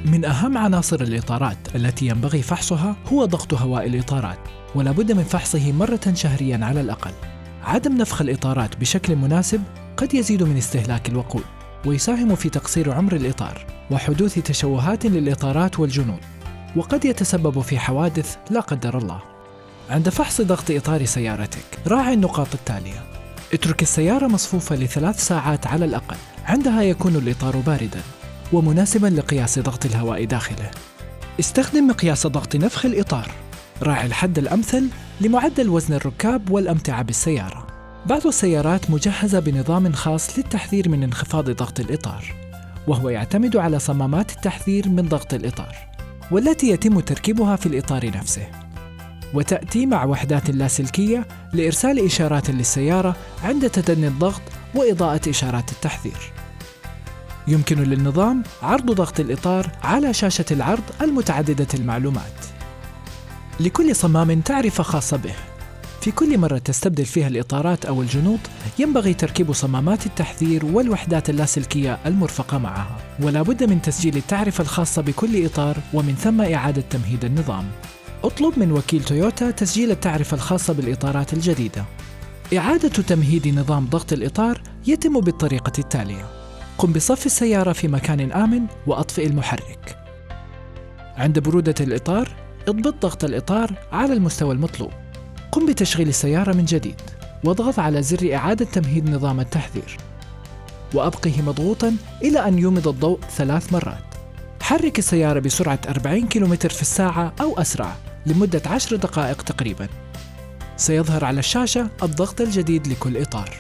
من أهم عناصر الإطارات التي ينبغي فحصها هو ضغط هواء الإطارات، ولا بد من فحصه مرة شهرياً على الأقل. عدم نفخ الإطارات بشكل مناسب قد يزيد من استهلاك الوقود، ويساهم في تقصير عمر الإطار وحدوث تشوهات للإطارات والجنود، وقد يتسبب في حوادث لا قدر الله. عند فحص ضغط إطار سيارتك راعي النقاط التالية: اترك السيارة مصفوفة ل3 ساعات على الأقل، عندها يكون الإطار بارداً ومناسباً لقياس ضغط الهواء داخله. استخدم مقياس ضغط نفخ الإطار. راعي الحد الأمثل لمعدل وزن الركاب والأمتعة بالسيارة. بعض السيارات مجهزة بنظام خاص للتحذير من انخفاض ضغط الإطار، وهو يعتمد على صمامات التحذير من ضغط الإطار، والتي يتم تركيبها في الإطار نفسه، وتأتي مع وحدات لاسلكية لإرسال إشارات للسيارة عند تدني الضغط وإضاءة إشارات التحذير. يمكن للنظام عرض ضغط الإطار على شاشة العرض المتعددة المعلومات. لكل صمام تعرفة خاصة به. في كل مرة تستبدل فيها الإطارات أو الجنوط ينبغي تركيب صمامات التحذير والوحدات اللاسلكية المرفقة معها، ولا بد من تسجيل التعرفة الخاصة بكل إطار، ومن ثم إعادة تمهيد النظام. اطلب من وكيل تويوتا تسجيل التعرفة الخاصة بالإطارات الجديدة. إعادة تمهيد نظام ضغط الإطار يتم بالطريقة التالية: قم بصف السيارة في مكان آمن وأطفئ المحرك. عند برودة الإطار اضبط ضغط الإطار على المستوى المطلوب. قم بتشغيل السيارة من جديد واضغط على زر إعادة تمهيد نظام التحذير، وأبقه مضغوطاً إلى أن يومض الضوء 3 مرات. حرك السيارة بسرعة 40 كيلومتر في الساعة أو أسرع لمدة 10 دقائق تقريباً. سيظهر على الشاشة الضغط الجديد لكل إطار.